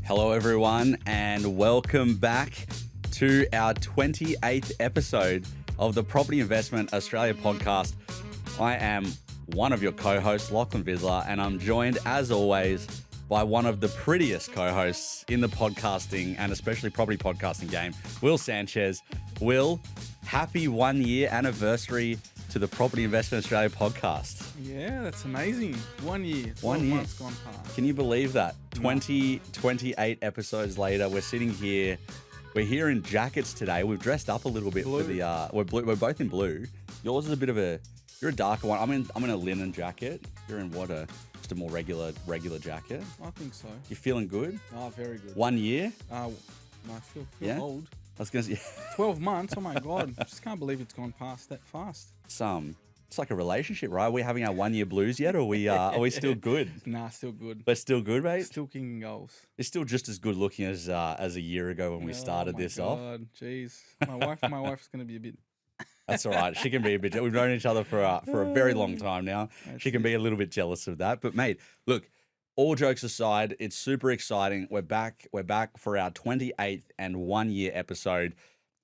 Hello, everyone, and welcome back to our 28th episode of the Property Investment Australia podcast. I am one of your co-hosts, Lachlan Vizsla, and I'm joined, as always, by one of the prettiest co-hosts in the podcasting and especially property podcasting game, Will Sanchez. Will, happy 1 year anniversary to the Property Investment Australia podcast. Yeah, that's amazing. 1 year. 1 year. Months gone past. Can you believe that? 28 episodes later, we're sitting here. We're here in jackets today. We've dressed up a little bit Blue. for the. We're blue. We're both in blue. Yours is a bit of a. You're a darker one. I'm in a linen jacket. You're in what, just a more regular jacket. I think so. You feeling good? Oh, very good. 1 year. I feel Yeah? old. I was gonna say 12 months. Oh my God. Just can't believe it's gone past that fast. it's like a relationship, right? Are we having our 1 year blues yet, or are we still good? Nah, still good. We're still good, mate. Still kicking goals. It's still just as good looking as a year ago when we started this off. Oh my God, jeez. My wife's gonna be a bit. That's all right. She can be a bit. We've known each other for a very long time now. She can it. be a little bit jealous of that. But mate, look, all jokes aside, it's super exciting. We're back. We're back for our 28th and 1 year episode,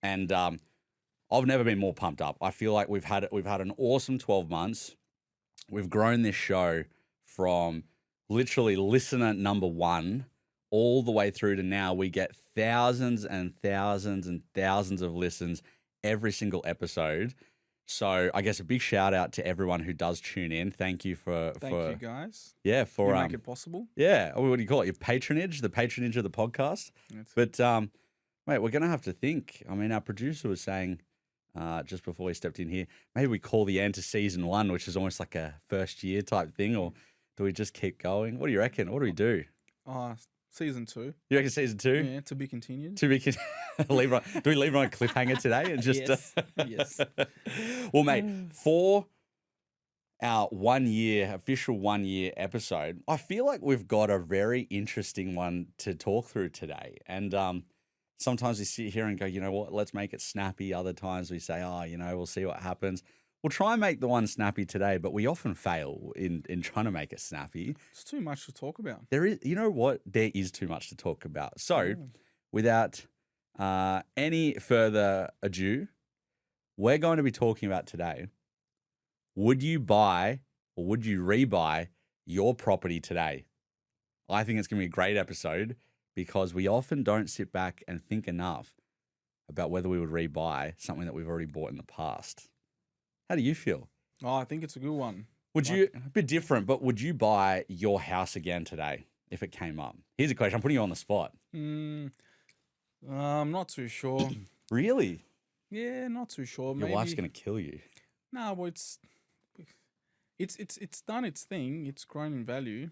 and I've never been more pumped up. I feel like we've had an awesome 12 months. We've grown this show from literally listener number one all the way through to now. We get thousands and thousands and thousands of listens every single episode. So I guess a big shout out to everyone who does tune in. Thank you Thank you guys. Yeah, for You make it possible. yeah, what do you call it? Your patronage, the patronage of the podcast. But mate, we're gonna have to think. I mean, our producer was saying just before we stepped in here, maybe we call the end to season one, which is almost like a first year type thing, or do we just keep going? What do you reckon? What do we do? Season 2. You reckon season 2? Yeah, to be continued. Do we leave on a cliffhanger today and just Yes. Yes. Well, mate, for our official 1 year episode, I feel like we've got a very interesting one to talk through today. And sometimes we sit here and go, you know what, let's make it snappy. Other times we say, we'll see what happens. We'll try and make the one snappy today, but we often fail in trying to make it snappy. It's too much to talk about. There is, you know what? There is too much to talk about. So, without any further ado, we're going to be talking about today, would you buy or would you rebuy your property today? I think it's going to be a great episode because we often don't sit back and think enough about whether we would rebuy something that we've already bought in the past. How do you feel? Oh, I think it's a good one. Would you, a bit different, but would you buy your house again today if it came up? Here's a question. I'm putting you on the spot. I'm not too sure. Really? Yeah, not too sure. Your wife's going to kill you. No, well, it's done its thing. It's grown in value,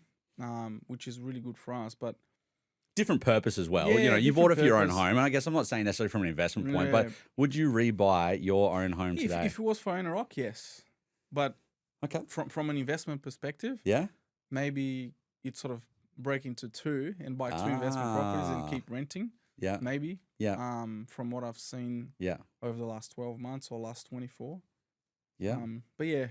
which is really good for us. But different purpose as well. Yeah, You bought it for your own purpose. home. And I guess I'm not saying necessarily from an investment point, Yeah. but would you rebuy your own home today? if it was for owner occ, yes. But Okay. from an investment perspective, Yeah? maybe it sort of break into two and buy two investment properties and keep renting. Yeah. Maybe. Yeah. From what I've seen Yeah. over the last 12 months or last 24. Yeah. But yeah,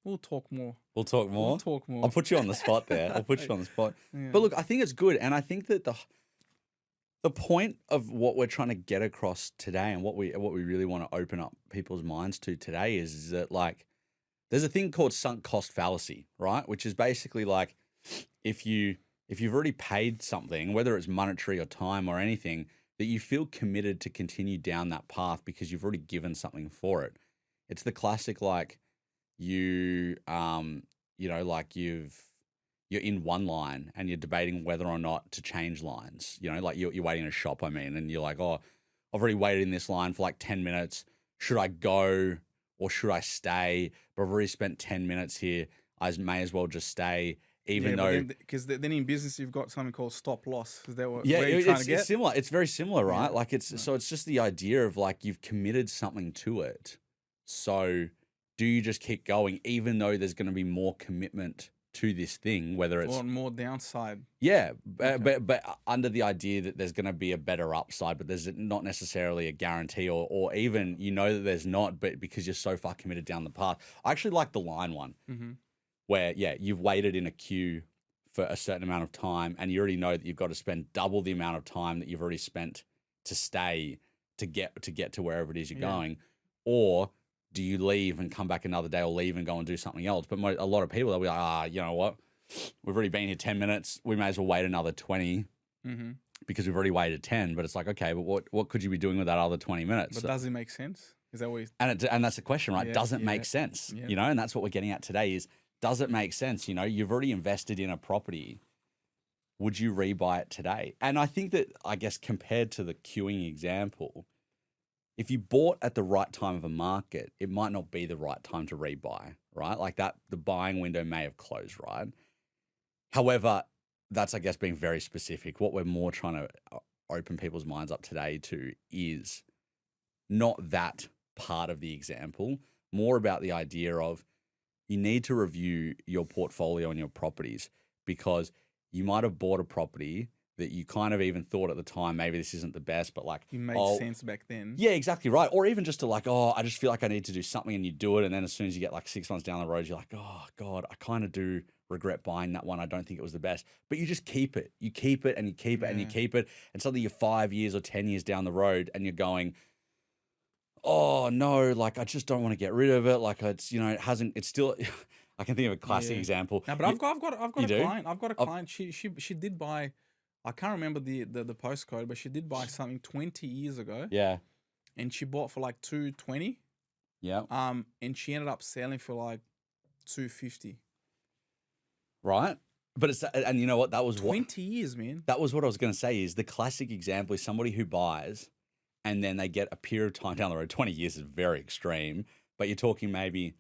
we'll talk more. We'll talk more. We'll talk more. I'll put you on the spot there. I'll put you on the spot. Yeah. But look, I think it's good. And I think that the point of what we're trying to get across today and what we really want to open up people's minds to today is that, like, there's a thing called sunk cost fallacy, right? Which is basically like if you've already paid something, whether it's monetary or time or anything, that you feel committed to continue down that path because you've already given something for it. It's the classic, like, you're in one line and you're debating whether or not to change lines. Like you're waiting in a shop, and you're like, oh, I've already waited in this line for like 10 minutes. Should I go or should I stay? But I've already spent 10 minutes here. I may as well just stay, even though... Because then in business, you've got something called stop loss. Is that what Yeah, where you're trying to get? it's similar. It's very similar, right? Yeah. Like so it's just the idea of, like, you've committed something to it. So do you just keep going even though there's going to be more commitment to this thing, whether it's... Or more downside. Yeah, but under the idea that there's going to be a better upside, but there's not necessarily a guarantee, or even that there's not, but because you're so far committed down the path. I actually like the line one, where, yeah, you've waited in a queue for a certain amount of time, and you already know that you've got to spend double the amount of time that you've already spent to stay to get to wherever it is you're going, or do you leave and come back another day, or leave and go and do something else? But a lot of people, they'll be like, you know what? We've already been here 10 minutes. We may as well wait another 20 because we've already waited 10. But it's like, okay, but what could you be doing with that other 20 minutes? But does it make sense? Is that what? And that's the question, right? Does it make sense? Yeah. You know, and that's what we're getting at today is, does it make sense? You know, you've already invested in a property. Would you rebuy it today? And I think that, I guess, compared to the queuing example, if you bought at the right time of a market, it might not be the right time to rebuy, right? Like that, the buying window may have closed, right? However, that's, I guess, being very specific. What we're more trying to open people's minds up today to is not that part of the example, more about the idea of you need to review your portfolio and your properties, because you might have bought a property that you kind of even thought at the time, maybe this isn't the best, but like, it made sense back then. Yeah, exactly right. Or even just to like, oh, I just feel like I need to do something, and you do it. And then as soon as you get like 6 months down the road, you're like, oh God, I kind of do regret buying that one. I don't think it was the best, but you just keep it. You keep it and you keep it and you keep it. And suddenly you're 5 years or 10 years down the road and you're going, oh no, like I just don't want to get rid of it. Like it's, you know, it's still, I can think of a classic example. No, but I've got a client. I've got a Oh. client. She did buy, I can't remember the postcode, but she did buy something 20 years ago. Yeah. And she bought for like 220. Yeah. And she ended up selling for like 250. Right. But it's, and you know what? That was 20 years, man. That was what I was going to say is the classic example is somebody who buys and then they get a period of time down the road. 20 years is very extreme, but you're talking maybe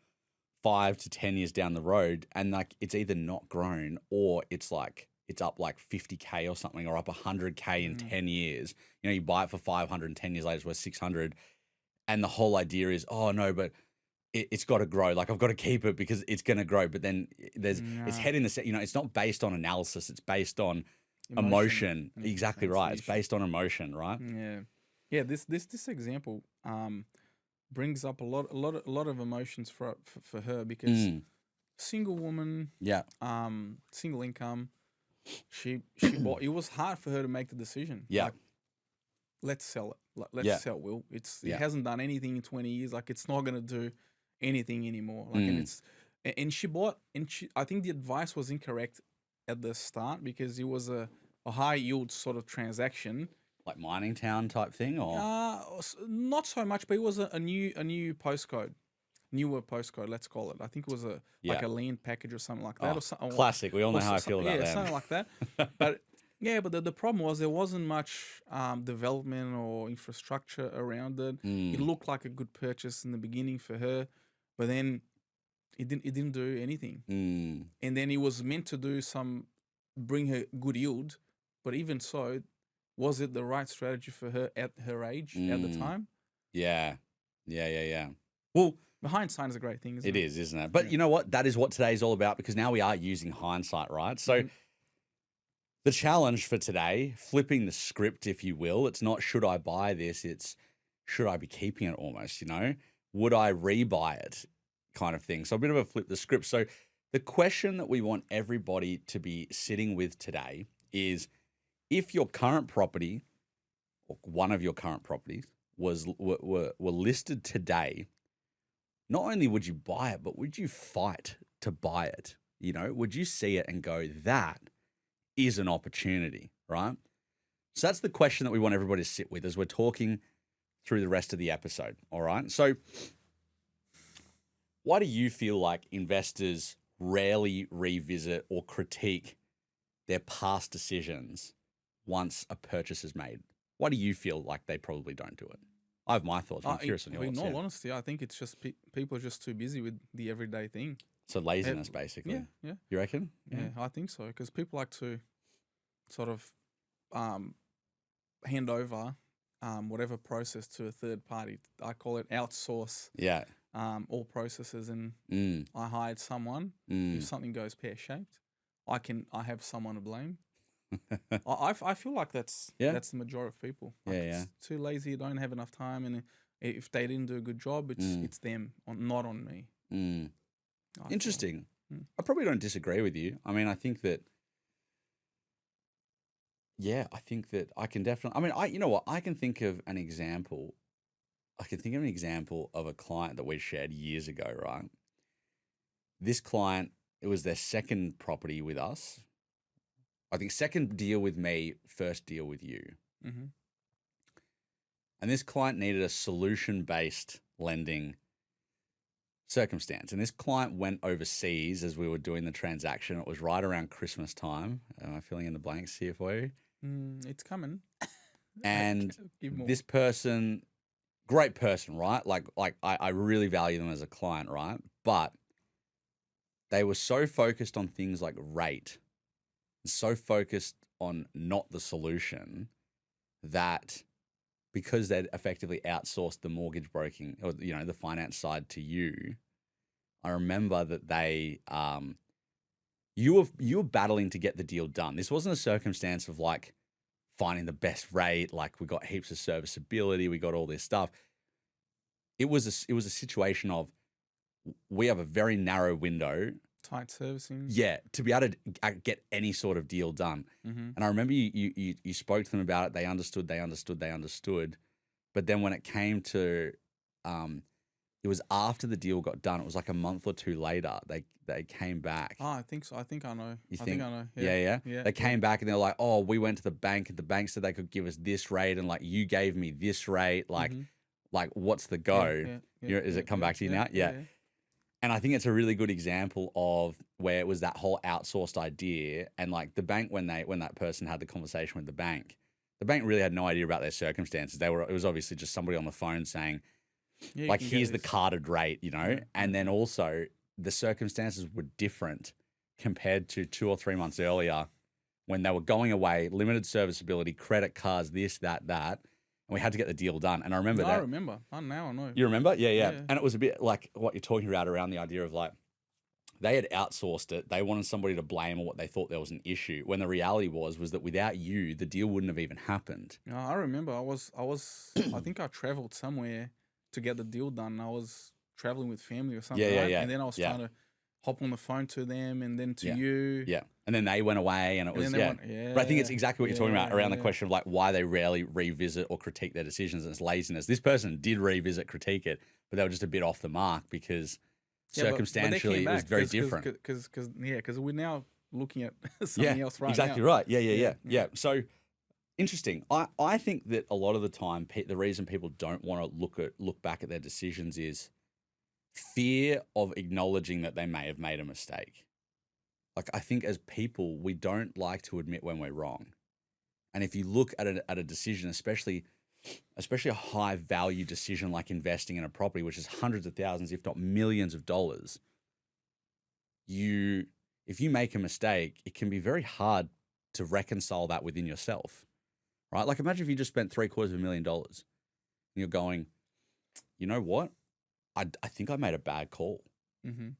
5 to 10 years down the road, and like it's either not grown or it's like it's up like 50K or something, or up 100K in 10 years. You know, you buy it for 500 and 10 years later it's worth 600. And the whole idea is, oh no, but it's got to grow. Like I've got to keep it because it's going to grow. But then it's head in the set. You know, it's not based on analysis. It's based on emotion. Exactly right. It's based on emotion, right? Yeah. Yeah, this example brings up a lot of emotions for her, because single woman, single income, she bought. It was hard for her to make the decision. Yeah, like, let's sell it. Let's sell. Will it hasn't done anything in 20 years. Like it's not gonna do anything anymore. Like and she bought, and I think the advice was incorrect at the start, because it was a high yield sort of transaction. Like mining town type thing, or not so much, but it was a new postcode, newer postcode. Let's call it. I think it was like a land package or something like that, or something. Classic. We all know how I feel about that. Something like that. But but the problem was there wasn't much development or infrastructure around it. It looked like a good purchase in the beginning for her, but then it didn't do anything. And then it was meant to bring her good yield, but even so, was it the right strategy for her at her age at the time? Yeah. Well, the hindsight is a great thing, isn't it? It is, isn't it? But you know what? That is what today's all about, because now we are using hindsight, right? So the challenge for today, flipping the script, if you will, it's not should I buy this, it's should I be keeping it almost, you know? Would I rebuy it kind of thing? So a bit of a flip the script. So the question that we want everybody to be sitting with today is, if your current property, or one of your current properties, were listed today, not only would you buy it, but would you fight to buy it? You know, would you see it and go, that is an opportunity, right? So that's the question that we want everybody to sit with as we're talking through the rest of the episode, all right? So why do you feel like investors rarely revisit or critique their past decisions once a purchase is made? Why do you feel like they probably don't do it? I have my thoughts. I'm curious on yours. In all honesty, I think it's just people are just too busy with the everyday thing. So laziness, basically. Yeah. You reckon? Yeah, I think so. Because people like to sort of hand over whatever process to a third party. I call it outsource. Yeah. All processes, and I hired someone. If something goes pear-shaped, I have someone to blame. I feel like that's the majority of people. Like it's too lazy, don't have enough time, and if they didn't do a good job, it's them, not on me. Interesting. I probably don't disagree with you. I mean, I think that yeah, I think that I can definitely. I mean, you know what? I can think of an example. I can think of an example of a client that we shared years ago, right? This client, it was their second property with us. I think second deal with me, first deal with you. Mm-hmm. And this client needed a solution-based lending circumstance. And this client went overseas as we were doing the transaction. It was right around Christmas time. Am I filling in the blanks here for you? It's coming. And Give more. this person, great person, right? Like I really value them as a client, right? But they were so focused on things like rate, so focused on not the solution, that because they'd effectively outsourced the mortgage broking or the finance side to you, I remember that you were battling to get the deal done. This wasn't a circumstance of like finding the best rate, like we got heaps of serviceability, we got all this stuff. It was a situation of we have a very narrow window, Tight servicing. yeah, to be able to get any sort of deal done. Mm-hmm. And I remember you spoke to them about it. They understood. But then when it came to, it was after the deal got done. It was like a month or two later. They came back. Oh, I think so. I think I know. You I think? think I know. Yeah. They came back and they're like, "Oh, we went to the bank and the bank said they could give us this rate, and like you gave me this rate. Like, Mhm. like what's the go? Is it come back to you now? Yeah. And I think it's a really good example of where it was that whole outsourced idea, and like the bank when that person had the conversation with the bank really had no idea about their circumstances. It was obviously just somebody on the phone saying, Yeah, like, here's the carded rate, and Yeah. then also the circumstances were different compared to 2 or 3 months earlier when they were going away, limited serviceability, credit cards, this, that, and we had to get the deal done. And I remember I remember. Oh, now I know. You remember? Yeah. Yeah. And it was a bit like what you're talking about around the idea of like, they had outsourced it. They wanted somebody to blame or what they thought there was an issue. When the reality was that without you, the deal wouldn't have even happened. No, I remember. I think I traveled somewhere to get the deal done. I was traveling with family or something. Yeah. And then I was trying to hop on the phone to them and then to you. Yeah. And then they went away and it was, But I think it's exactly what you're talking about around the question of like why they rarely revisit or critique their decisions, and it's laziness. This person did revisit, critique it, but they were just a bit off the mark because circumstantially it was very different. Because we're now looking at something else right exactly now. right. Yeah. So interesting. I think that a lot of the time, the reason people don't want to look back at their decisions is fear of acknowledging that they may have made a mistake. Like, I think as people, we don't like to admit when we're wrong. And if you look at a decision, especially a high value decision like investing in a property, which is hundreds of thousands, if not millions of dollars, if you make a mistake, it can be very hard to reconcile that within yourself, right? Like, imagine if you just spent $750,000 and you're going, you know what? I think I made a bad call. Mm-hmm.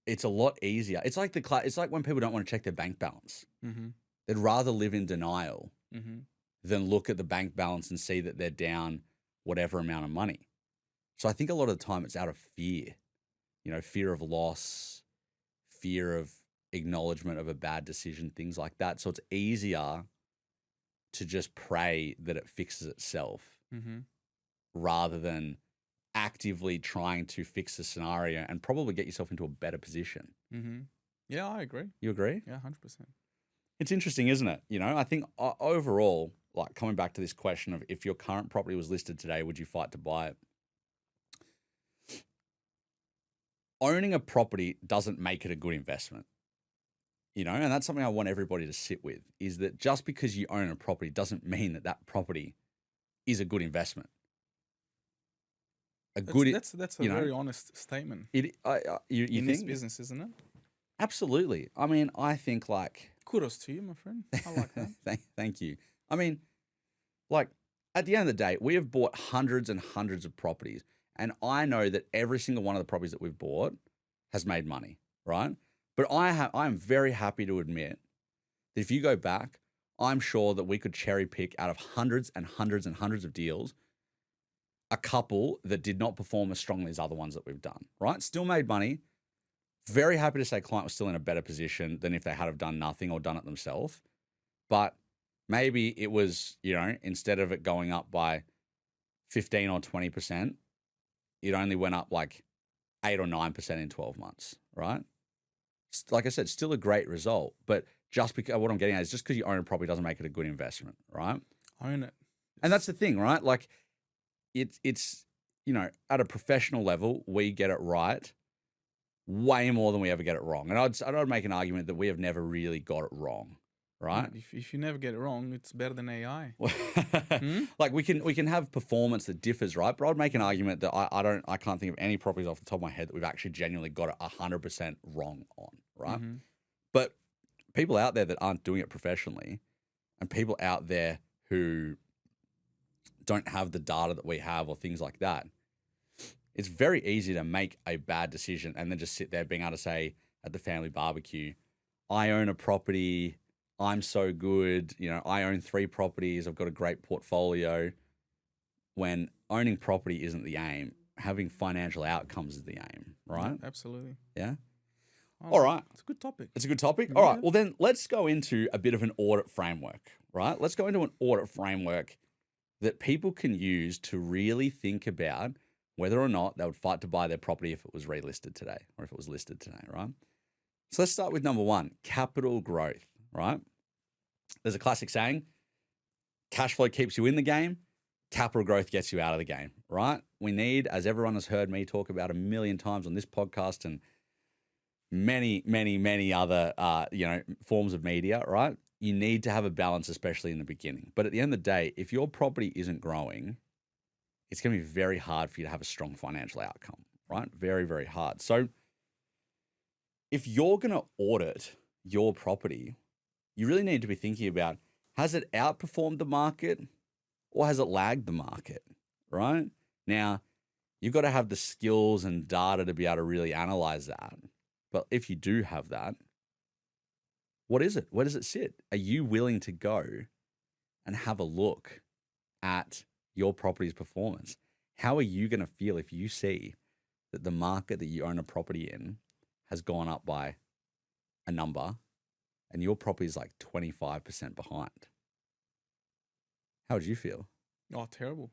It's a lot easier. It's like it's like when people don't want to check their bank balance. Mm-hmm. They'd rather live in denial Mm-hmm. than look at the bank balance and see that they're down whatever amount of money. So I think a lot of the time it's out of fear, fear of loss, fear of acknowledgement of a bad decision, things like that. So it's easier to just pray that it fixes itself rather than actively trying to fix the scenario and probably get yourself into a better position. Mm-hmm. Yeah, I agree. You agree? Yeah, 100%. It's interesting, isn't it? I think overall, like coming back to this question of if your current property was listed today, would you fight to buy it? Owning a property doesn't make it a good investment. And that's something I want everybody to sit with, is that just because you own a property doesn't mean that property is a good investment. That's a very honest statement. You in think? This business, isn't it? Absolutely. I mean, I think like kudos to you, my friend. I like that. Thank you. I mean, like at the end of the day, we have bought hundreds and hundreds of properties, and I know that every single one of the properties that we've bought has made money, right? But I'm very happy to admit that if you go back, I'm sure that we could cherry pick out of hundreds and hundreds and hundreds of deals a couple that did not perform as strongly as other ones that we've done, right? Still made money. Very happy to say client was still in a better position than if they had have done nothing or done it themselves. But maybe it was, instead of it going up by 15 or 20%, it only went up like 8 or 9% in 12 months, right? Like I said, still a great result, but just because what I'm getting at is just because you own a property doesn't make it a good investment, right? Own it. And that's the thing, right? Like it's at a professional level, we get it right way more than we ever get it wrong. And I'd make an argument that we have never really got it wrong, right? If you never get it wrong, it's better than AI. Like we can have performance that differs, right? But I'd make an argument that I can't think of any properties off the top of my head that we've actually genuinely got it 100% wrong on, right? Mm-hmm. But people out there that aren't doing it professionally, and people out there who don't have the data that we have or things like that, it's very easy to make a bad decision and then just sit there being able to say at the family barbecue, I own a property, I'm so good, I own 3 properties, I've got a great portfolio. When owning property isn't the aim, having financial outcomes is the aim, right? Yeah, absolutely. Yeah. Oh, All right. It's a good topic. It's a good topic. All right. Well, then let's go into a bit of an audit framework, right? Let's go into an audit framework that people can use to really think about whether or not they would fight to buy their property if it was relisted today or if it was listed today, right? So let's start with number 1, capital growth, right? There's a classic saying, cash flow keeps you in the game, capital growth gets you out of the game, right? We need, as everyone has heard me talk about a million times on this podcast and many, many, many other, forms of media, right? You need to have a balance, especially in the beginning. But at the end of the day, if your property isn't growing, it's going to be very hard for you to have a strong financial outcome, right? Very, very hard. So if you're going to audit your property, you really need to be thinking about, has it outperformed the market or has it lagged the market, right? Now, you've got to have the skills and data to be able to really analyze that. But if you do have that, what is it? Where does it sit? Are you willing to go and have a look at your property's performance? How are you going to feel if you see that the market that you own a property in has gone up by a number and your property is like 25% behind? How would you feel? Oh, terrible.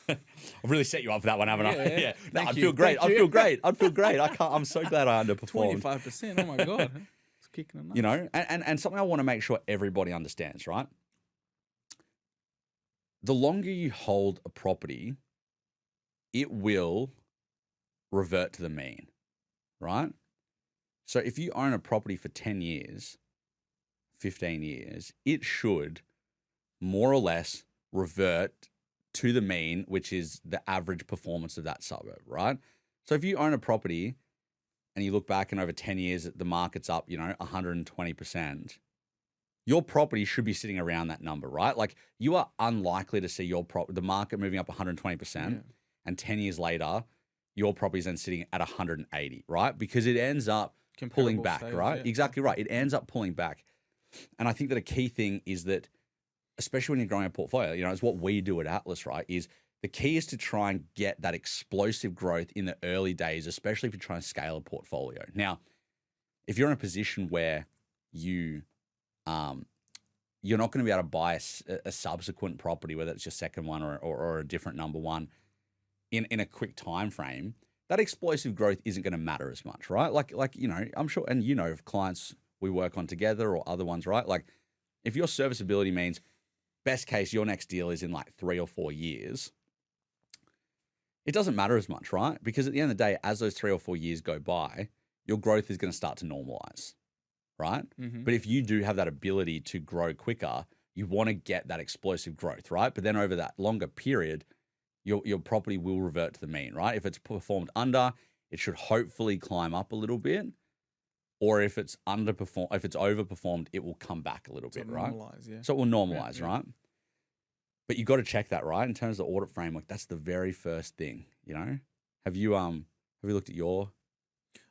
I've really set you up for that one, haven't I? Yeah. No, Thank I'd you. feel great. Thank I'd you. feel great. I'd feel great. I'm so glad I underperformed. 25%. Oh my God. It's kicking a nuts. And something I want to make sure everybody understands, right? The longer you hold a property, it will revert to the mean, right? So if you own a property for 10 years, 15 years, it should more or less revert to the mean, which is the average performance of that suburb, right? So if you own a property and you look back and over 10 years, the market's up, 120%, your property should be sitting around that number, right? Like you are unlikely to see the market moving up 120% and 10 years later, your property is then sitting at 180, right? Because it ends up pulling back, right? Yeah. Exactly right. It ends up pulling back. And I think that a key thing is that, especially when you're growing a portfolio, it's what we do at Atlas, right? Is the key is to try and get that explosive growth in the early days, especially if you're trying to scale a portfolio. Now, if you're in a position where you're not going to be able to buy a subsequent property, whether it's your second one or a different number one, in a quick time frame, that explosive growth isn't going to matter as much, right? Like I'm sure, and of clients we work on together or other ones, right? Like if your serviceability means best case, your next deal is in like 3 or 4 years, it doesn't matter as much, right? Because at the end of the day, as those 3 or 4 years go by, your growth is going to start to normalize, right? Mm-hmm. But if you do have that ability to grow quicker, you want to get that explosive growth, right? But then over that longer period, your property will revert to the mean, right? If it's performed under, it should hopefully climb up a little bit. Or if it's overperformed, it will come back a little bit, right? So it will normalize, right? But you got to check that, right? In terms of the audit framework, that's the very first thing, Have you looked at your?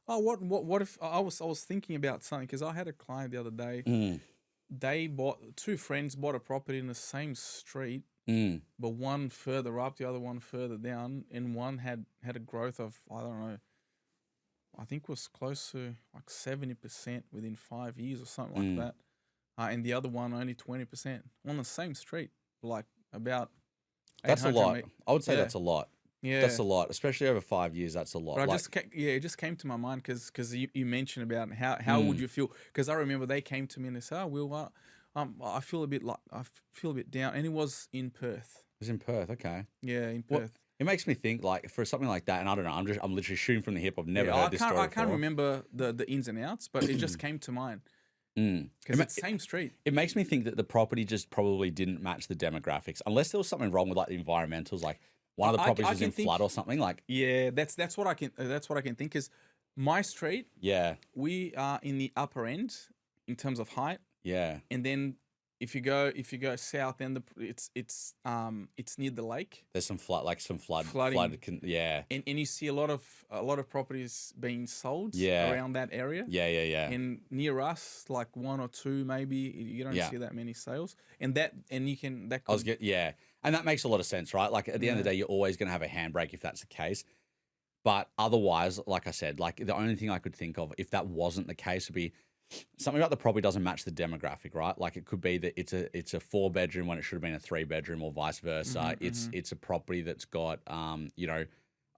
Oh, what if I was thinking about something, because I had a client the other day. They two friends bought a property in the same street, but one further up, the other one further down, and one had a growth of, I don't know, I think was close to like 70% within 5 years or something like that. and the other one only 20% on the same street, like about That's a 800 lot. me- I would say Yeah. that's a lot. Yeah. That's a lot, especially over 5 years. That's a lot. But I Like, just it just came to my mind because you mentioned about how would you feel, because I remember they came to me and they said, "Oh, Will, I feel a bit down," and it was in Perth. it was in Perth. Okay. Yeah, in What Perth. it makes me think, like, for something like that, and I don't know. I'm literally shooting from the hip. I've never Yeah, heard this story I can't before. remember the ins and outs, but it just came to mind Mm. because It, it's same street. it makes me think that the property just probably didn't match the demographics, unless there was something wrong with like the environmentals, like one of the properties I was can in think- flood or something. Like, Yeah, that's what I can think is my street. yeah, We are in the upper end in terms of height, yeah, and then if you go south, then it's near the lake. there's some flooding. Flooding. Yeah, And you see a lot of properties being sold Yeah. around that area. yeah. And near us, like one or two maybe, you don't Yeah. see that many sales. And that I was yeah, and that makes a lot of sense, right? Like at the end of the Yeah. day, you're always going to have a handbrake if that's the case. But otherwise, like I said, like the only thing I could think of if that wasn't the case would be something about the property doesn't match the demographic, right? Like it could be that it's a 4-bedroom when it should have been a 3-bedroom, or vice versa. It's a property that's got you know,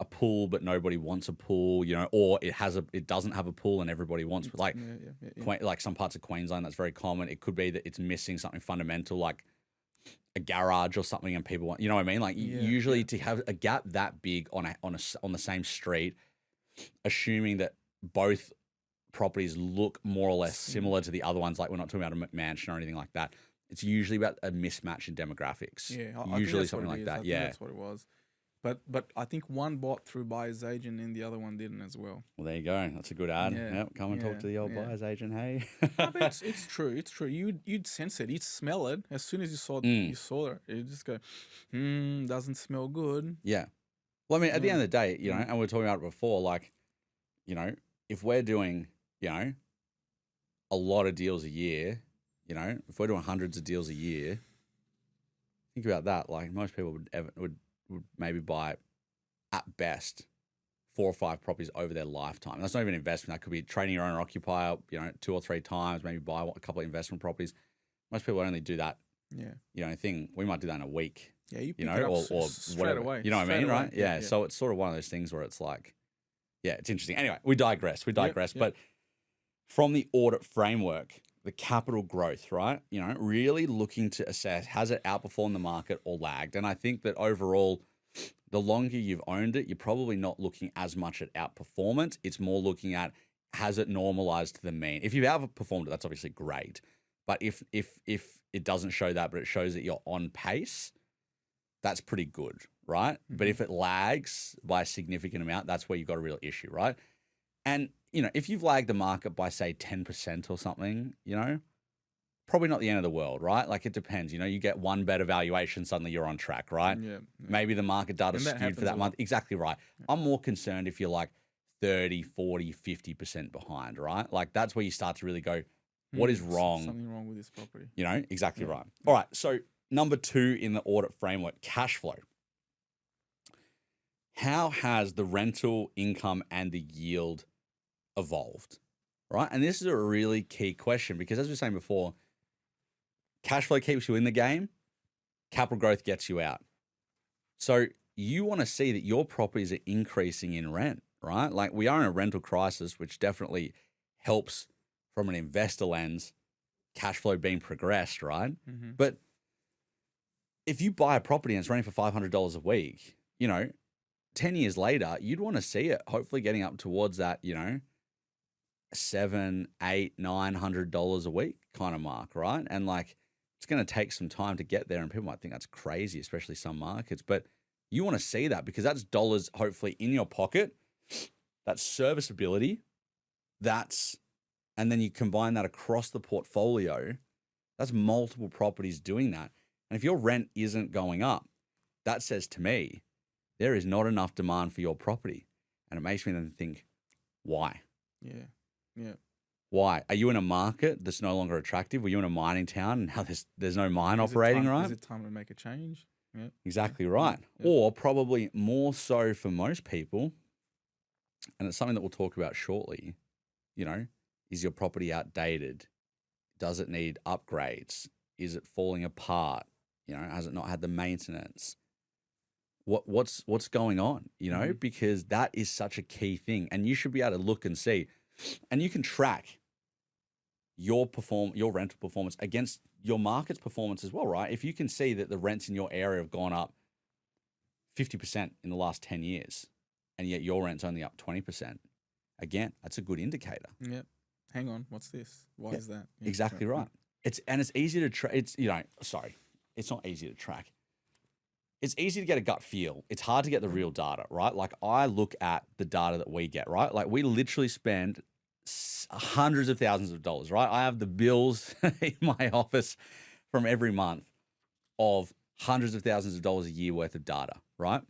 a pool but nobody wants a pool, you know, or it doesn't have a pool and everybody wants, like yeah. like some parts of Queensland that's very common. It could be that it's missing something fundamental like a garage or something, and people want, you know what I mean? Like usually to have a gap that big on the same street, assuming that both properties look more or less similar to the other ones, like we're not talking about a McMansion or anything like that. It's usually about a mismatch in demographics. Yeah, I think usually that's what something it like is. that. I think Yeah. that's what it was. But I think one bought through buyer's agent and the other one didn't as well. Well, there you go. That's a good ad. Yeah, Yep. Come and talk to the old yeah. buyer's agent. Hey. No, but it's true. It's true. You'd sense it. You'd smell it as soon as you saw it. You just go, doesn't smell good. Yeah. Well, I mean, at the Yeah. end of the day, you know, and we were talking about it before, like, you know, if we're doing, you know, a lot of deals a year, you know, if we're doing hundreds of deals a year, think about that. Like most people would maybe buy at best 4 or 5 properties over their lifetime. That's not even investment. That could be training your owner occupier, you know, 2 or 3 times, maybe buy a couple of investment properties. Most people only do that, Yeah. you know, we might do that in a week. Yeah, you pick You know, it up or straight whatever. away. You know what I straight mean, away. right? Yeah. So it's sort of one of those things where it's like, yeah, it's interesting. Anyway, we digress. Yep. But from the audit framework, the capital growth, right? You know, really looking to assess, has it outperformed the market or lagged? And I think that overall, the longer you've owned it, you're probably not looking as much at outperformance. It's more looking at, has it normalized to the mean? If you've outperformed it, that's obviously great. But if it doesn't show that, but it shows that you're on pace, that's pretty good, right? But if it lags by a significant amount, that's where you've got a real issue, right? And, you know, if you've lagged the market by, say, 10% or something, you know, probably not the end of the world, right? Like it depends. You know, you get one better valuation, suddenly you're on track, right? Yeah. Maybe the market data And that skewed happens for that a lot. month. Exactly right. I'm more concerned if you're like 30, 40, 50% behind, right? Like that's where you start to really go, what is wrong? Something wrong with this property. You know, exactly right. All right. So number 2 in the audit framework, cash flow. How has the rental income and the yield evolved, right? And this is a really key question because as we were saying before, cash flow keeps you in the game, capital growth gets you out. So you want to see that your properties are increasing in rent, right? Like we are in a rental crisis, which definitely helps from an investor lens, cash flow being progressed, right? But if you buy a property and it's renting for $500 a week, you know, 10 years later, you'd want to see it hopefully getting up towards that, you know, $700, $800, $900 a week kind of mark, right? And like, it's going to take some time to get there, and people might think that's crazy, especially some markets. But you want to see that because that's dollars hopefully in your pocket, that's serviceability, and then you combine that across the portfolio, that's multiple properties doing that. And if your rent isn't going up, that says to me, there is not enough demand for your property. And it makes me then think, why? Yeah. Why? Are you in a market that's no longer attractive? Were you in a mining town and now there's no mine operating, right? Is it time to make a change? Yeah. Exactly right. Yeah. Or probably more so for most people, and it's something that we'll talk about shortly, you know, is your property outdated? Does it need upgrades? Is it falling apart? Has it not had the maintenance? What's going on? Because that is such a key thing, and you should be able to look and see, and you can track your rental performance against your market's performance as well, right? If you can see that the rents in your area have gone up 50% in the last 10 years, and yet your rent's only up 20%, again, that's a good indicator. Yep. Hang on, what's this? Why is that? Yeah, exactly right. It's easy to track. It's it's not easy to track. It's easy to get a gut feel. It's hard to get the real data, right? Like, I look at the data that we get, right? Like, we literally spend hundreds of thousands of dollars, right? I have the bills in my office from every month of hundreds of thousands of dollars a year worth of data, right?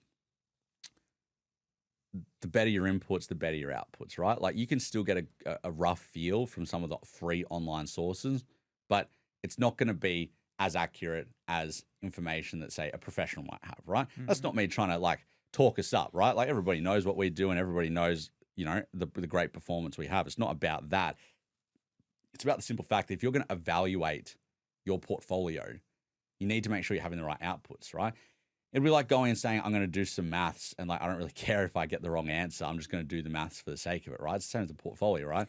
The better your inputs, the better your outputs, right? Like, you can still get a rough feel from some of the free online sources, but it's not going to be as accurate as information that, say, a professional might have, right? Mm-hmm. That's not me trying to like talk us up, right? Like, everybody knows what we do and everybody knows, the great performance we have. It's not about that. It's about the simple fact that if you're going to evaluate your portfolio, you need to make sure you're having the right outputs, right? It'd be like going and saying, I'm going to do some maths, and like, I don't really care if I get the wrong answer. I'm just going to do the maths for the sake of it, right? It's the same as the portfolio, right?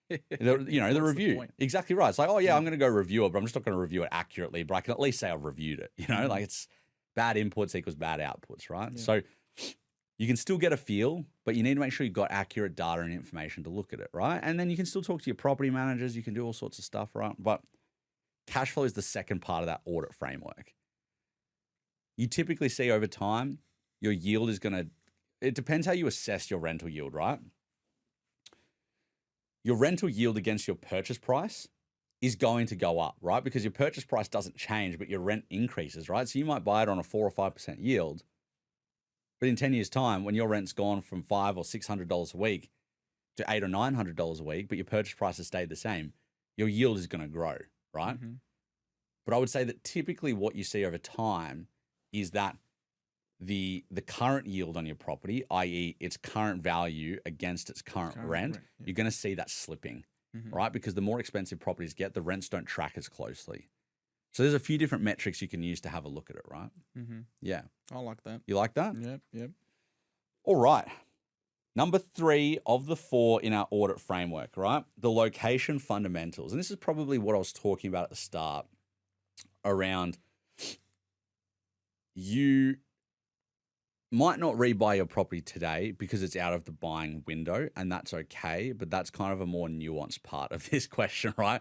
The review. Exactly right. It's like, oh yeah, I'm going to go review it, but I'm just not going to review it accurately, but I can at least say I've reviewed it, like, it's bad inputs equals bad outputs, right? Yeah. So you can still get a feel, but you need to make sure you've got accurate data and information to look at it, right? And then you can still talk to your property managers. You can do all sorts of stuff, right? But cash flow is the second part of that audit framework. You typically see over time, your yield is it depends how you assess your rental yield, right? Your rental yield against your purchase price is going to go up, right? Because your purchase price doesn't change, but your rent increases, right? So you might buy it on a 4 or 5% yield, but in 10 years' time, when your rent's gone from $500 or $600 a week to $800 or $900 a week, but your purchase price has stayed the same, your yield is going to grow, right? Mm-hmm. But I would say that typically what you see over time is that the current yield on your property, i.e. its current value against its current rent, yeah, you're going to see that slipping, mm-hmm, right? Because the more expensive properties get, the rents don't track as closely. So there's a few different metrics you can use to have a look at it, right? Mm-hmm. Yeah. I like that. You like that? Yep. All right. Number 3 of the 4 in our audit framework, right? The location fundamentals. And this is probably what I was talking about at the start around you might not rebuy your property today because it's out of the buying window, and that's okay, but that's kind of a more nuanced part of this question, right?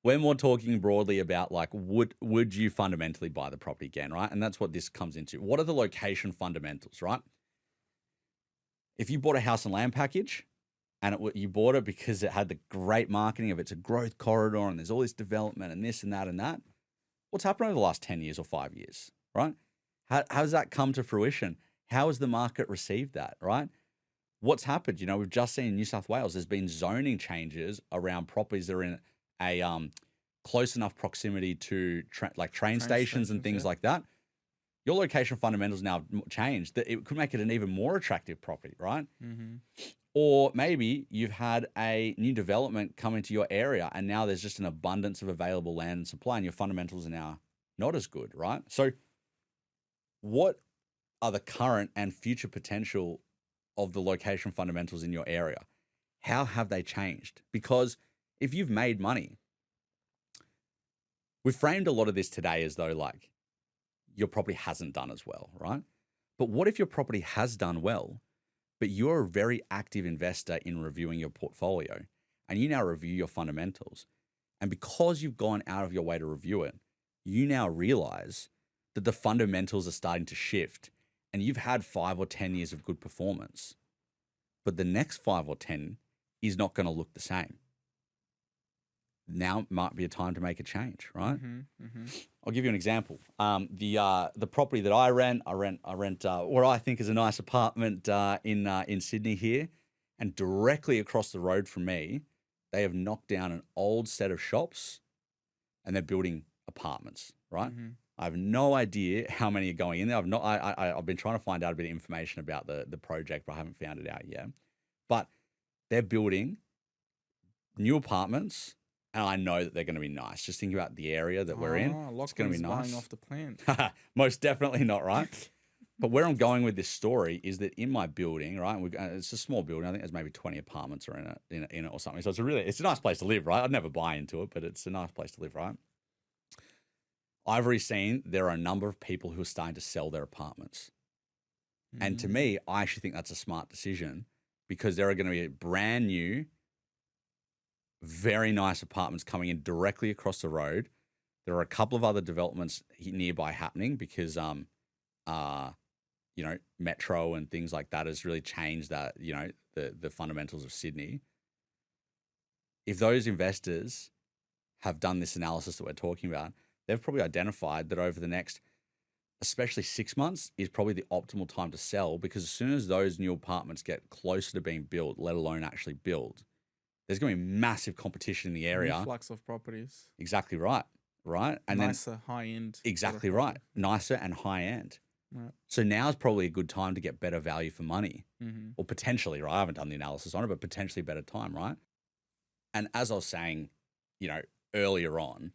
We're more talking broadly about like, would you fundamentally buy the property again, right? And that's what this comes into. What are the location fundamentals, right? If you bought a house and land package and you bought it because it had the great marketing of it's a growth corridor and there's all this development and this and that and that, what's happened over the last 10 years or 5 years, right? How has that come to fruition? How has the market received that, right? What's happened? We've just seen in New South Wales, there's been zoning changes around properties that are in a close enough proximity to train stations and things like that. Your location fundamentals now have changed, that it could make it an even more attractive property, right? Mm-hmm. Or maybe you've had a new development come into your area and now there's just an abundance of available land and supply and your fundamentals are now not as good, right? So what are the current and future potential of the location fundamentals in your area? How have they changed? Because if you've made money, we've framed a lot of this today as though like your property hasn't done as well, right? But what if your property has done well, but you're a very active investor in reviewing your portfolio and you now review your fundamentals? And because you've gone out of your way to review it, you now realize that the fundamentals are starting to shift and you've had 5 or 10 years of good performance, but the next 5 or 10 is not going to look the same. Now might be a time to make a change, right? Mm-hmm, mm-hmm. I'll give you an example. The property that I rent what I think is a nice apartment in Sydney here, and directly across the road from me, they have knocked down an old set of shops, and they're building apartments, right? Mm-hmm. I have no idea how many are going in there. I've been trying to find out a bit of information about the project, but I haven't found it out yet. But they're building new apartments and I know that they're going to be nice. Just think about the area that we're in. It's going to be Lachlan's nice. buying off the plan. Most definitely not, right? But where I'm going with this story is that in my building, right, it's a small building. I think there's maybe 20 apartments or in it or something. So it's a nice place to live, right? I'd never buy into it, but it's a nice place to live, right? I've already seen there are a number of people who are starting to sell their apartments. And to me, I actually think that's a smart decision because there are going to be brand new, very nice apartments coming in directly across the road. There are a couple of other developments nearby happening because, Metro and things like that has really changed that, the fundamentals of Sydney. If those investors have done this analysis that we're talking about, they've probably identified that over the next, especially 6 months, is probably the optimal time to sell because as soon as those new apartments get closer to being built, let alone actually built, there's going to be massive competition in the area. Influx of properties. Exactly right. Right. And nicer, high end. Exactly right. Nicer and high end. Right. So now is probably a good time to get better value for money Mm-hmm. or potentially, right? I haven't done the analysis on it, but potentially better time, right? And as I was saying, earlier on,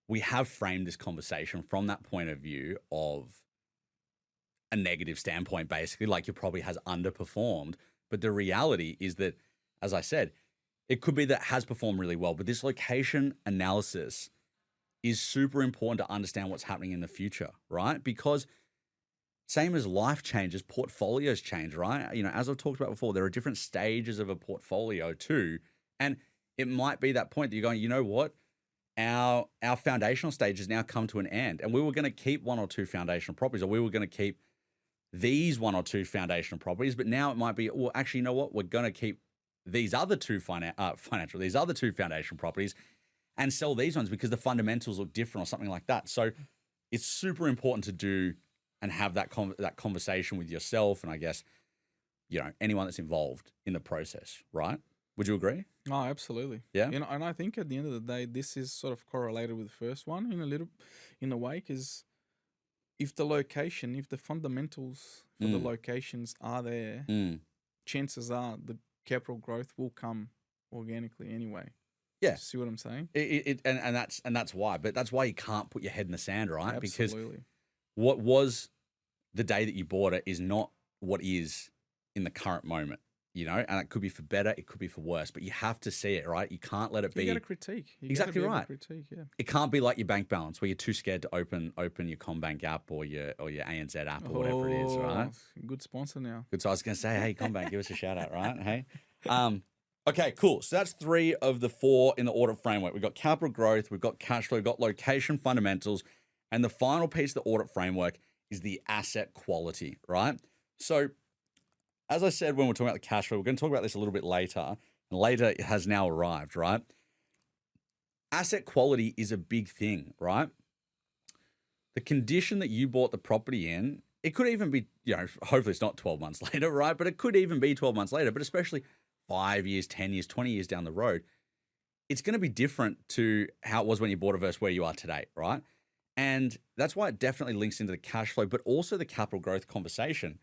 we have framed this conversation from that point of view of a negative standpoint, basically, like your property has underperformed. But the reality is that, as I said, it could be that it has performed really well, but this location analysis is super important to understand what's happening in the future, right? Because same as life changes, portfolios change, right? As I've talked about before, there are different stages of a portfolio too. And it might be that point that you're going, you know what? Our foundational stage has now come to an end, and we were going to keep one or two foundational properties, or we were going to keep these one or two foundational properties, but now it might be, well, actually, you know what? We're going to keep these other two these other two foundational properties and sell these ones because the fundamentals look different or something like that. So it's super important to do and have that conversation with yourself and I guess, anyone that's involved in the process, right? Would you agree? Oh, absolutely. Yeah. And I think at the end of the day, this is sort of correlated with the first one in a way, because if the fundamentals for the locations are there, chances are the capital growth will come organically anyway. Yeah. See what I'm saying? And that's why. But that's why you can't put your head in the sand, right? Absolutely. Because what was the day that you bought it is not what is in the current moment, and it could be for better, it could be for worse, but you have to see it, right? You can't let it be. You got to critique. Exactly right. Critique, yeah. It can't be like your bank balance where you're too scared to open your CommBank app or your ANZ app or whatever it is, right? Good sponsor now. Good. So I was going to say, hey, CommBank, give us a shout out, right? Hey. Okay, cool. So that's 3 of the 4 in the audit framework. We've got capital growth, we've got cash flow, we've got location fundamentals, and the final piece of the audit framework is the asset quality, right? So as I said, when we're talking about the cash flow, we're going to talk about this a little bit later, and later it has now arrived, right? Asset quality is a big thing, right? The condition that you bought the property in, it could even be, hopefully it's not 12 months later, right? But it could even be 12 months later, but especially 5 years, 10 years, 20 years down the road, it's going to be different to how it was when you bought it versus where you are today, right? And that's why it definitely links into the cash flow, but also the capital growth conversation.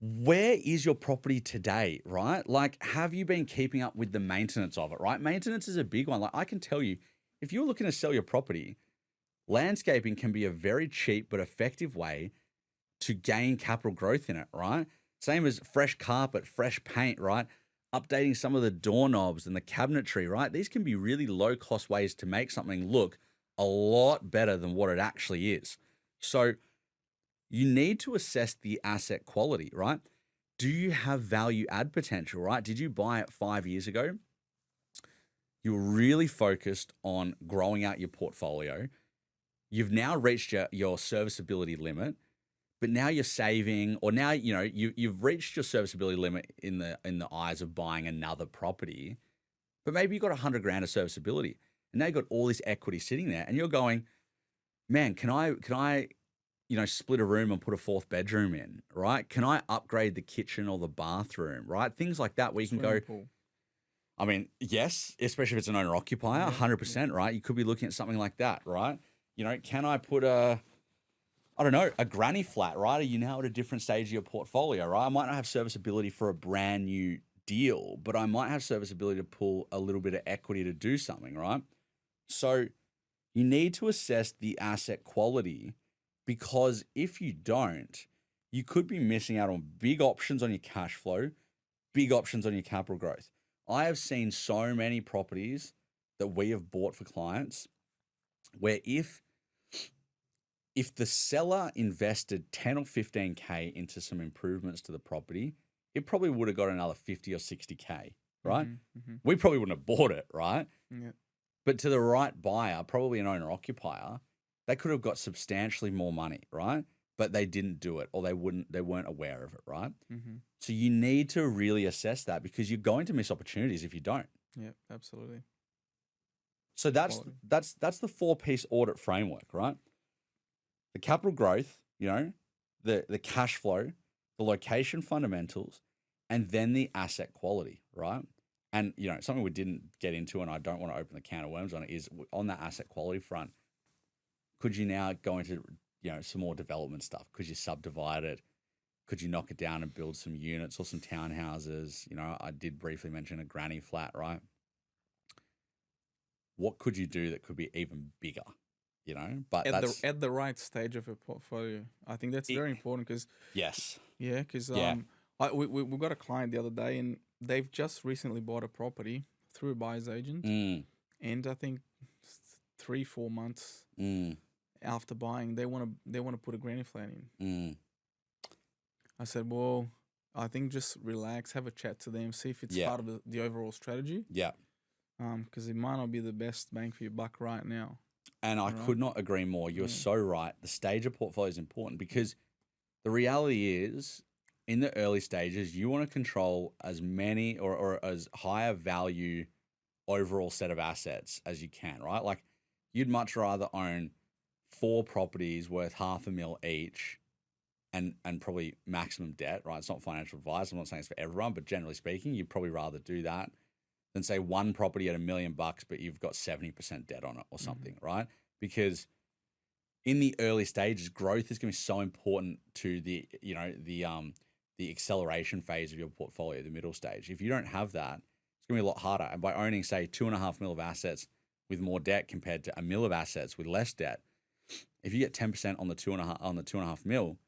Where is your property today, right? Like, have you been keeping up with the maintenance of it, right? Maintenance is a big one. Like, I can tell you, if you're looking to sell your property, landscaping can be a very cheap but effective way to gain capital growth in it, right? Same as fresh carpet, fresh paint, right? Updating some of the doorknobs and the cabinetry, right? These can be really low-cost ways to make something look a lot better than what it actually is. So you need to assess the asset quality, right? Do you have value add potential, right? Did you buy it 5 years ago? You were really focused on growing out your portfolio. You've now reached your serviceability limit, but now you're saving, or now you've reached your serviceability limit in the eyes of buying another property, but maybe you got $100 grand of serviceability, and now you got all this equity sitting there, and you're going, man, can I split a room and put a 4th bedroom in, right? Can I upgrade the kitchen or the bathroom, right? Things like that where you can go. Pool. I mean, yes, especially if it's an owner occupier, 100%, right? You could be looking at something like that, right? Can I put a granny flat, right? Are you now at a different stage of your portfolio, right? I might not have serviceability for a brand new deal, but I might have serviceability to pull a little bit of equity to do something, right? So you need to assess the asset quality, because if you don't, you could be missing out on big options on your cash flow, big options on your capital growth. I have seen so many properties that we have bought for clients where if the seller invested 10 or 15K into some improvements to the property, it probably would have got another 50 or 60K, right? We probably wouldn't have bought it, right? Yeah. But to the right buyer, probably an owner occupier, they could have got substantially more money, right? But they didn't do it, or they weren't aware of it, right? So you need to really assess that, because you're going to miss opportunities if you don't. Yeah, absolutely. So that's Quality. that's the 4-piece audit framework, right? The capital growth, the cash flow, the location fundamentals, and then the asset quality, right? And something we didn't get into, and I don't want to open the can of worms on it, is on that asset quality front. Could you now go into some more development stuff? Could you subdivide it? Could you knock it down and build some units or some townhouses? I did briefly mention a granny flat, right? What could you do that could be even bigger? But At the right stage of a portfolio, I think that's very important, because yes, because Yeah. we got a client the other day, and they've just recently bought a property through a buyer's agent, and I think 3-4 months after buying, they want to put a granny flat in. I said, well, I think just relax, have a chat to them, see if it's Yeah. part of the overall strategy, yeah. because it might not be the best bang for your buck right now. And I could not agree more. You're so right. The stage of portfolio is important, because the reality is, in the early stages, you want to control as many or as high a value overall set of assets as you can, right? Like, you'd much rather own 4 properties worth $500,000 each and probably maximum debt, right? It's not financial advice. I'm not saying it's for everyone, but generally speaking, you'd probably rather do that than say one property at $1 million, but you've got 70% debt on it or something, right? Because in the early stages, growth is going to be so important to the acceleration phase of your portfolio, the middle stage. If you don't have that, it's going to be a lot harder. And by owning, say, $2.5 million of assets with more debt compared to $1 million of assets with less debt, if you get 10% on the 2.5 mil,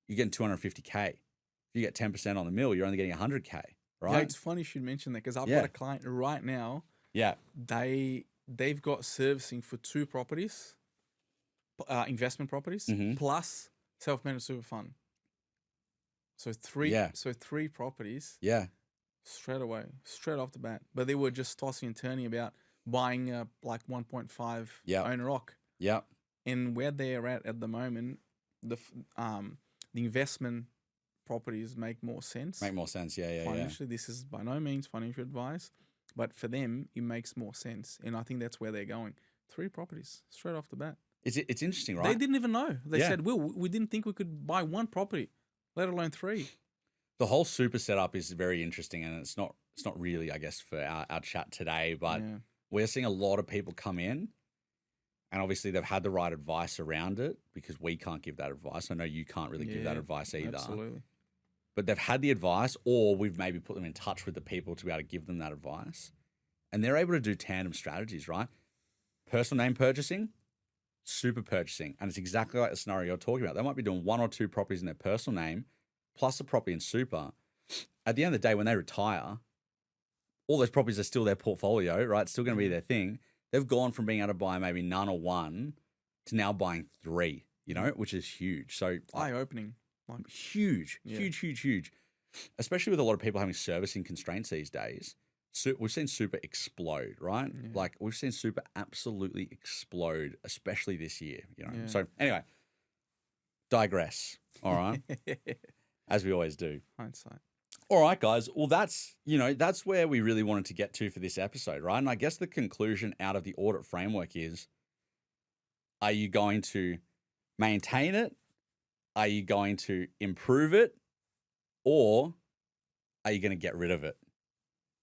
you're getting 250K. If you get 10% on the mil, you're only getting 100K. Right? Yeah, it's funny you should mention that, because I've got a client right now. Yeah. They've got servicing for 2 properties, investment properties, plus self-managed super fund. So 3 properties. Yeah. Straight away, straight off the bat. But they were just tossing and turning about buying like 1.5 owner occ. Yeah. And where they're at the moment, the investment properties make more sense. Yeah. Financially, this is by no means financial advice, but for them, it makes more sense. And I think that's where they're going. 3 properties straight off the bat. It's interesting, right? They didn't even know. They said, "Will, we didn't think we could buy 1 property, let alone 3." The whole super setup is very interesting, and it's not really, I guess, for our chat today, but we're seeing a lot of people come in, and obviously they've had the right advice around it, because we can't give that advice. I know you can't really give that advice either. Absolutely. But they've had the advice, or we've maybe put them in touch with the people to be able to give them that advice. And they're able to do tandem strategies, right? Personal name purchasing, super purchasing. And it's exactly like the scenario you're talking about. They might be doing 1 or 2 properties in their personal name, plus a property in super. At the end of the day, when they retire, all those properties are still their portfolio, right? It's still going to be their thing. They've gone from being able to buy maybe none or 1 to now buying 3, which is huge. So eye-opening. Huge. Especially with a lot of people having servicing constraints these days. So we've seen super explode, right? Yeah. Like, we've seen super absolutely explode, especially this year, So anyway, digress, all right? As we always do. Hindsight. All right, guys. Well, that's where we really wanted to get to for this episode, right? And I guess the conclusion out of the audit framework is, are you going to maintain it? Are you going to improve it, or are you going to get rid of it?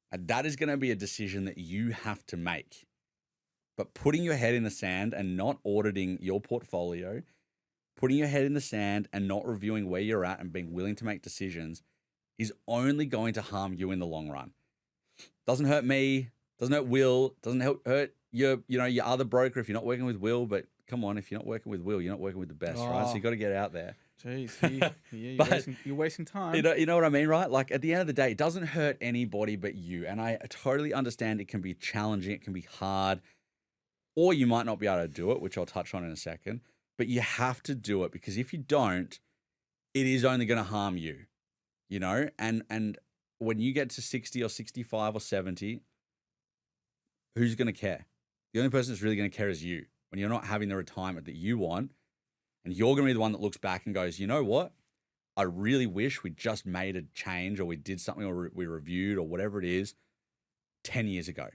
And that is going to be a decision that you have to make. But putting your head in the sand and not auditing your portfolio, putting your head in the sand and not reviewing where you're at and being willing to make decisions is only going to harm you in the long run. Doesn't hurt me, doesn't hurt Will, doesn't hurt your other broker if you're not working with Will, but come on, if you're not working with Will, you're not working with the best, right? So you got to get out there. Jeez, you're wasting time. You know what I mean, right? Like at the end of the day, it doesn't hurt anybody but you. And I totally understand it can be challenging, it can be hard, or you might not be able to do it, which I'll touch on in a second. But you have to do it because if you don't, it is only going to harm you, And when you get to 60 or 65 or 70, who's going to care? The only person that's really going to care is you. When you're not having the retirement that you want, and you're going to be the one that looks back and goes, you know what? I really wish we just made a change or we did something or we reviewed or whatever it is 10 years ago,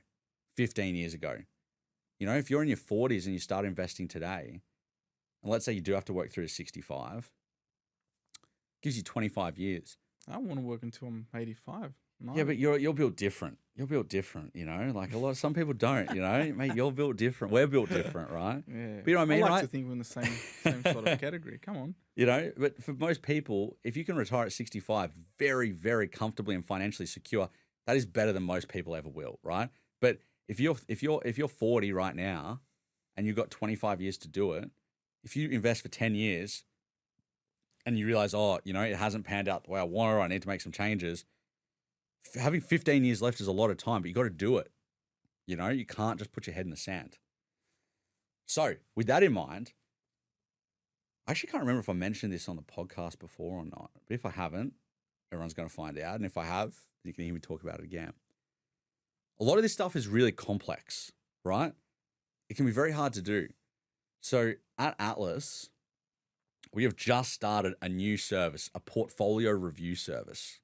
15 years ago. If you're in your 40s and you start investing today, and let's say you do have to work through to 65, gives you 25 years. I want to work until I'm 85. No. Yeah, but you're built different. You're built different, Like some people don't, Mate, you're built different. We're built different, right? Yeah. But you know what I mean, I like right? to think we're in the same sort of category. Come on. But for most people, if you can retire at 65 very, very comfortably and financially secure, that is better than most people ever will, right? But if you're 40 right now and you've got 25 years to do it, if you invest for 10 years and you realize, it hasn't panned out the way I want or I need to make some changes, having 15 years left is a lot of time, but you got to do it. You can't just put your head in the sand. So with that in mind, I actually can't remember if I mentioned this on the podcast before or not, but if I haven't, everyone's going to find out. And if I have, you can hear me talk about it again. A lot of this stuff is really complex, right? It can be very hard to do. So at Atlas, we have just started a new service, a portfolio review service.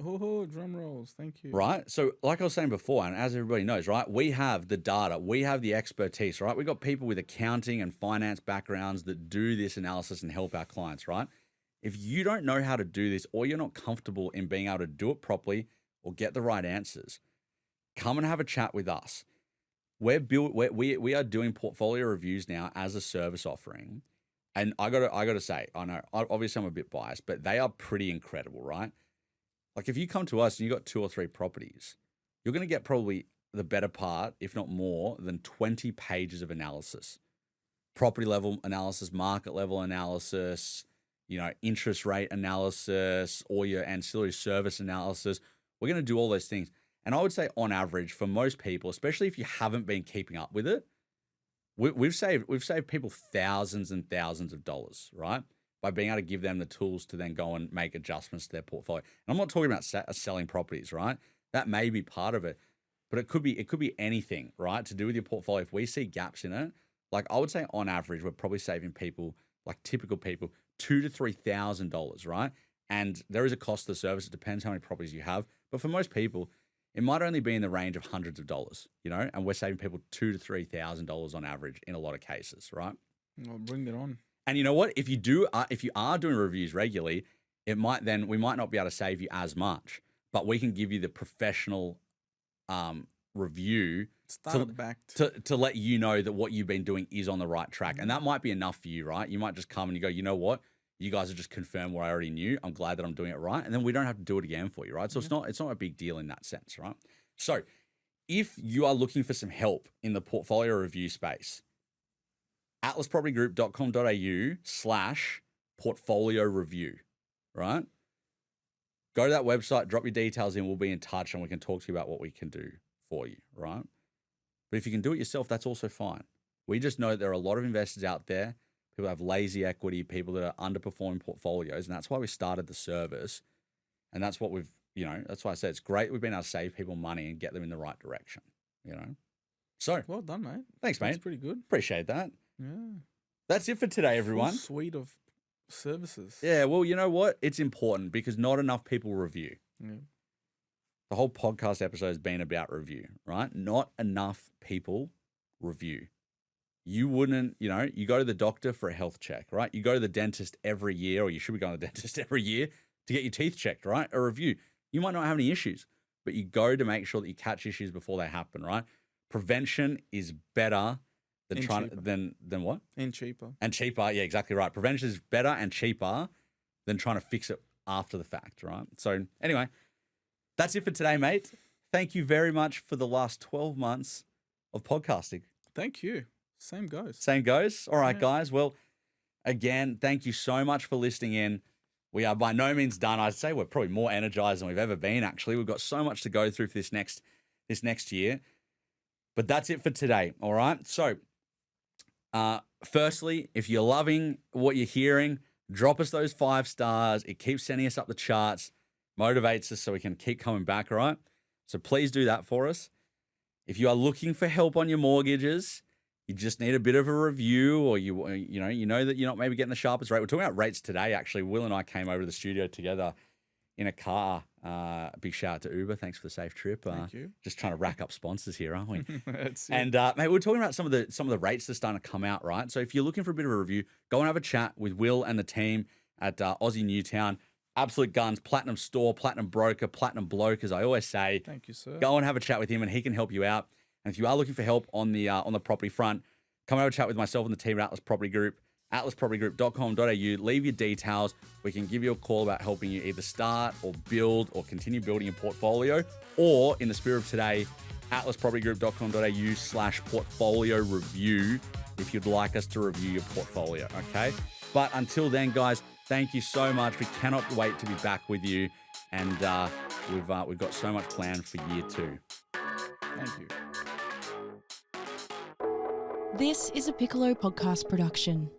Oh, drum rolls. Thank you. Right? So like I was saying before, and as everybody knows, right, we have the data, we have the expertise, right? We've got people with accounting and finance backgrounds that do this analysis and help our clients, right? If you don't know how to do this or you're not comfortable in being able to do it properly or get the right answers, come and have a chat with us. We are doing portfolio reviews now as a service offering. And I gotta say, I know, obviously I'm a bit biased, but they are pretty incredible, right? Like if you come to us and you got 2 or 3 properties, you're going to get probably the better part, if not more, than 20 pages of analysis. Property level analysis, market level analysis, interest rate analysis, or your ancillary service analysis. We're going to do all those things. And I would say on average, for most people, especially if you haven't been keeping up with it, we've saved people thousands and thousands of dollars, right? By being able to give them the tools to then go and make adjustments to their portfolio. And I'm not talking about selling properties, right? That may be part of it, but it could be anything, right? To do with your portfolio. If we see gaps in it, like I would say on average, we're probably saving people, like typical people, $2,000 to $3,000, right? And there is a cost to the service. It depends how many properties you have. But for most people, it might only be in the range of hundreds of dollars, and we're saving people $2,000 to $3,000 on average in a lot of cases, right? Well, bring it on. And you know what? If you are doing reviews regularly, we might not be able to save you as much, but we can give you the professional review to let you know that what you've been doing is on the right track. And that might be enough for you, right? You might just come and you go, you know what? You guys have just confirmed what I already knew. I'm glad that I'm doing it right. And then we don't have to do it again for you, right? So it's not a big deal in that sense, right? So if you are looking for some help in the portfolio review space, atlaspropertygroup.com.au/portfolio review, right? Go to that website, drop your details in, we'll be in touch and we can talk to you about what we can do for you, right? But if you can do it yourself, that's also fine. We just know that there are a lot of investors out there, people that have lazy equity, people that are underperforming portfolios, and that's why we started the service. And that's what that's why I said it's great we've been able to save people money and get them in the right direction, So, well done, mate. Thanks, mate. That's pretty good. Appreciate that. Yeah. That's it for today, everyone. Full suite of services. Yeah, well, you know what? It's important because not enough people review. Yeah. The whole podcast episode has been about review, right? Not enough people review. You wouldn't, you go to the doctor for a health check, right? You go to the dentist every year, or you should be going to the dentist every year to get your teeth checked, right? A review. You might not have any issues, but you go to make sure that you catch issues before they happen, right? Prevention is better than what? And cheaper. And cheaper. Yeah, exactly right. Prevention is better and cheaper than trying to fix it after the fact, right? So anyway, that's it for today, mate. Thank you very much for the last 12 months of podcasting. Thank you. Same goes. Same goes. All right, Yeah. guys. Well, again, thank you so much for listening in. We are by no means done. I'd say we're probably more energized than we've ever been, actually. We've got so much to go through for this next year. But that's it for today, all right? So, firstly, if you're loving what you're hearing, drop us those 5 stars. It keeps sending us up the charts, motivates us so we can keep coming back, all right? So please do that for us. If you are looking for help on your mortgages, you just need a bit of a review, or you know that you're not maybe getting the sharpest rate. We're talking about rates today, actually. Will and I came over to the studio together in a car. Big shout out to Uber. Thanks for the safe trip. Thank you. Just trying to rack up sponsors here, aren't we? That's it. And mate, we're talking about some of the rates that are starting to come out, right? So if you're looking for a bit of a review, go and have a chat with Will and the team at Aussie Newtown. Absolute guns, platinum store, platinum broker, platinum bloke, as I always say. Thank you, sir. Go and have a chat with him, and he can help you out. And if you are looking for help on the property front, come and have a chat with myself and the team at Atlas Property Group, atlaspropertygroup.com.au. Leave your details. We can give you a call about helping you either start or build or continue building your portfolio, or in the spirit of today, atlaspropertygroup.com.au/portfolio review if you'd like us to review your portfolio, okay? But until then, guys, thank you so much. We cannot wait to be back with you, and we've got so much planned for year 2. Thank you. This is a Piccolo podcast production.